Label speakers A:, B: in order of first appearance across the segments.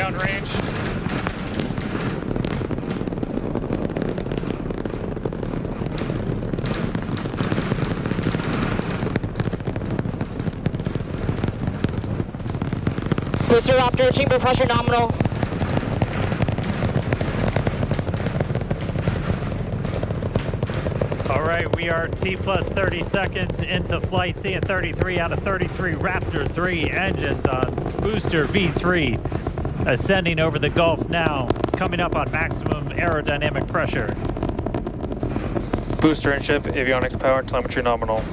A: downrange.
B: Booster Raptor, chamber pressure nominal.
C: All right, we are T plus 30 seconds into flight, seeing 33 out of 33 Raptor 3 engines on booster V3, ascending over the Gulf now, coming up on maximum aerodynamic pressure.
A: Booster and ship, avionics, power, and telemetry nominal.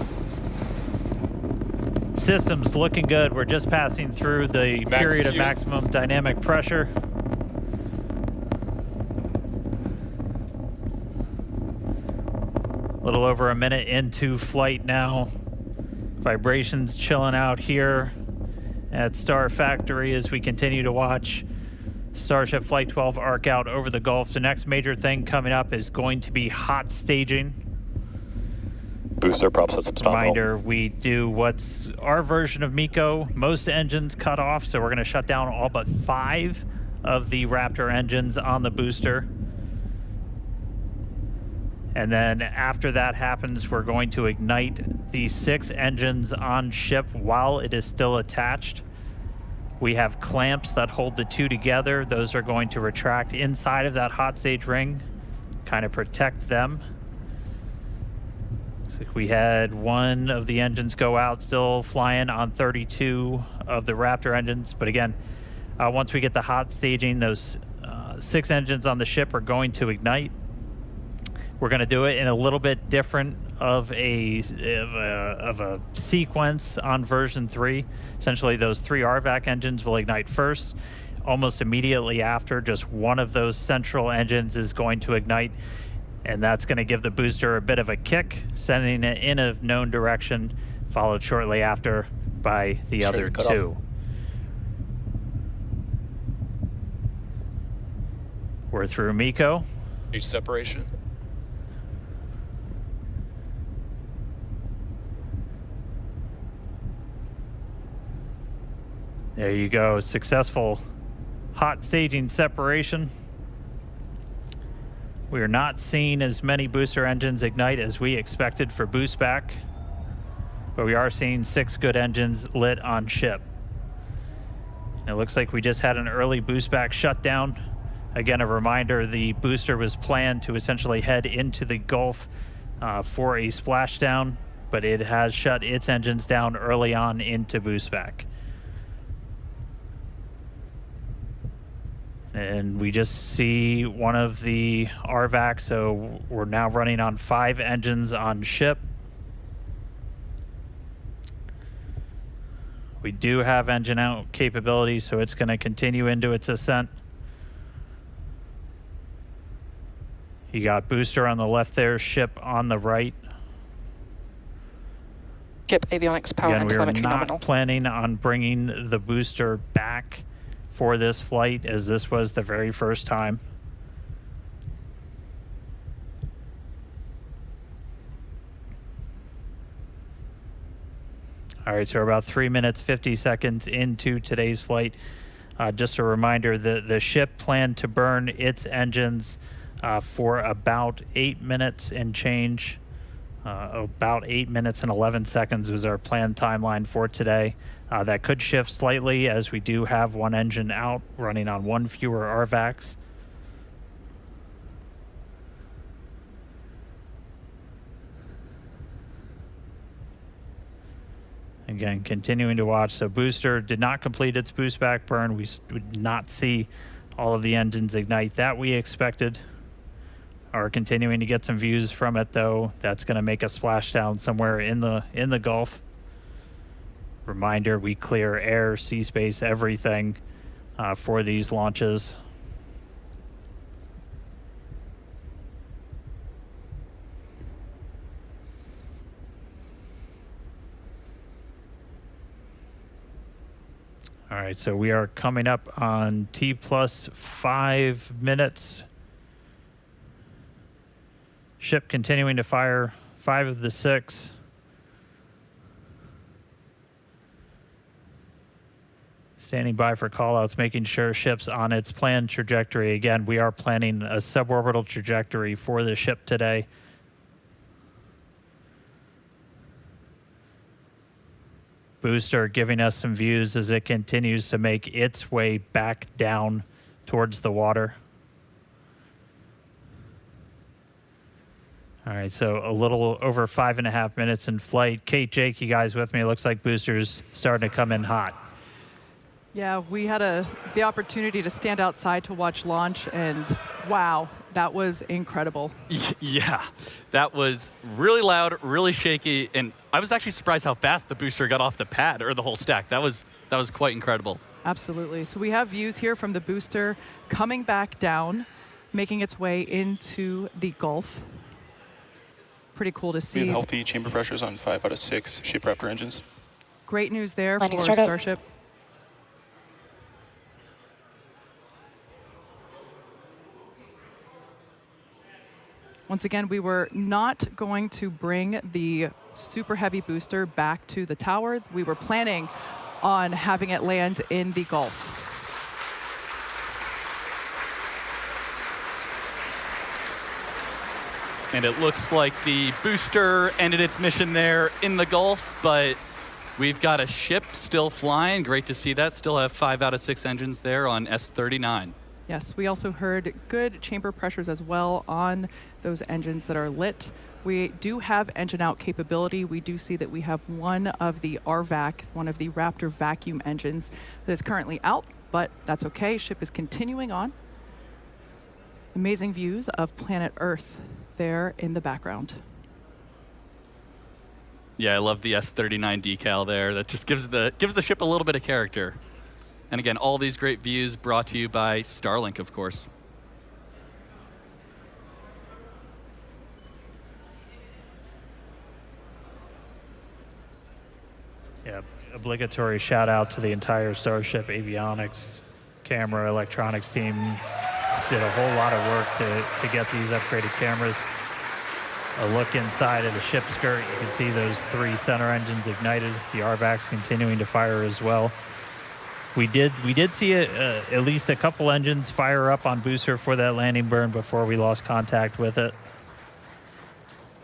C: Systems looking good. We're just passing through the period of maximum dynamic pressure. A little over a minute into flight now. Vibrations chilling out here at Star Factory as we continue to watch Starship Flight 12 arc out over the Gulf. The next major thing coming up is going to be hot staging.
A: Booster prop systems nominal.
C: Reminder, we do what's our version of MECO. Most engines cut off, so we're going to shut down all but 5 of the Raptor engines on the booster. And then after that happens, we're going to ignite the 6 engines on ship while it is still attached. We have clamps that hold the 2 together. Those are going to retract inside of that hot stage ring, kind of protect them. Looks like we had 1 of the engines go out, still flying on 32 of the Raptor engines. But again, once we get the hot staging, those 6 engines on the ship are going to ignite. We're going to do it in a little bit different of a sequence on version 3. Essentially, those 3 RVAC engines will ignite first. Almost immediately after, just 1 of those central engines is going to ignite, and that's going to give the booster a bit of a kick, sending it in a known direction, followed shortly after by the other 2. We're through MECO.
A: Need separation.
C: There you go, successful hot staging separation. We are not seeing as many booster engines ignite as we expected for boost back, but we are seeing 6 good engines lit on ship. It looks like we just had an early boost back shutdown. Again, a reminder, the booster was planned to essentially head into the Gulf for a splashdown, but it has shut its engines down early on into boost back. And we just see 1 of the RVAC, so we're now running on 5 engines on ship. We do have engine out capability, so it's going to continue into its ascent. You got booster on the left there, ship on the right.
B: Ship, avionics, power, and telemetry nominal.
C: We're not planning on bringing the booster back for this flight, as this was the very first time. All right, so we're about 3 minutes, 50 seconds into today's flight. Just a reminder, the ship planned to burn its engines for about 8 minutes and change. About 8 minutes and 11 seconds was our planned timeline for today. That could shift slightly as we do have 1 engine out, running on 1 fewer RVACs. Again, continuing to watch. So booster did not complete its boost back burn. We would not see all of the engines ignite that we expected. Are continuing to get some views from it, though. That's going to make a splashdown somewhere in the Gulf. Reminder, we clear air, sea space, everything for these launches. All right, so we are coming up on T plus 5 minutes. Ship continuing to fire 5 of the 6. Standing by for callouts, making sure ship's on its planned trajectory. Again, we are planning a suborbital trajectory for the ship today. Booster giving us some views as it continues to make its way back down towards the water. All right, so a little over 5.5 minutes in flight. Kate, Jake, you guys with me? It looks like booster's starting to come in hot.
D: Yeah, we had the opportunity to stand outside to watch launch, and wow, that was incredible.
E: Yeah, that was really loud, really shaky, and I was actually surprised how fast the booster got off the pad, or the whole stack. That was quite incredible.
D: Absolutely. So we have views here from the booster coming back down, making its way into the Gulf. Pretty cool to see.
F: We have healthy chamber pressures on 5 out of 6 ship Raptor engines.
D: Great news there
B: Landing
D: for
B: startup.
D: Starship. Once again, we were not going to bring the super heavy booster back to the tower. We were planning on having it land in the Gulf.
E: And it looks like the booster ended its mission there in the Gulf, but we've got a ship still flying. Great to see that. Still have 5 out of 6 engines there on S39.
D: Yes, we also heard good chamber pressures as well on those engines that are lit. We do have engine out capability. We do see that we have one of the RVAC, one of the Raptor vacuum engines that is currently out, but that's okay. Ship is continuing on. Amazing views of planet Earth there in the background.
E: Yeah, I love the S39 decal there. That just gives the ship a little bit of character. And again, all these great views brought to you by Starlink, of course.
C: Yeah, obligatory shout out to the entire Starship avionics, camera, electronics team. Did a whole lot of work to get these upgraded cameras. A look inside of the ship skirt, you can see those 3 center engines ignited. The RVAC's continuing to fire as well. We did see at least a couple engines fire up on booster for that landing burn before we lost contact with it.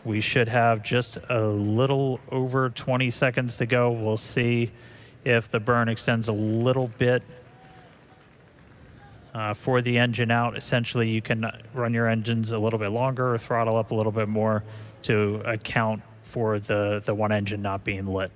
C: We should have just a little over 20 seconds to go. We'll see if the burn extends a little bit for the engine out. Essentially, you can run your engines a little bit longer or throttle up a little bit more to account for the one engine not being lit.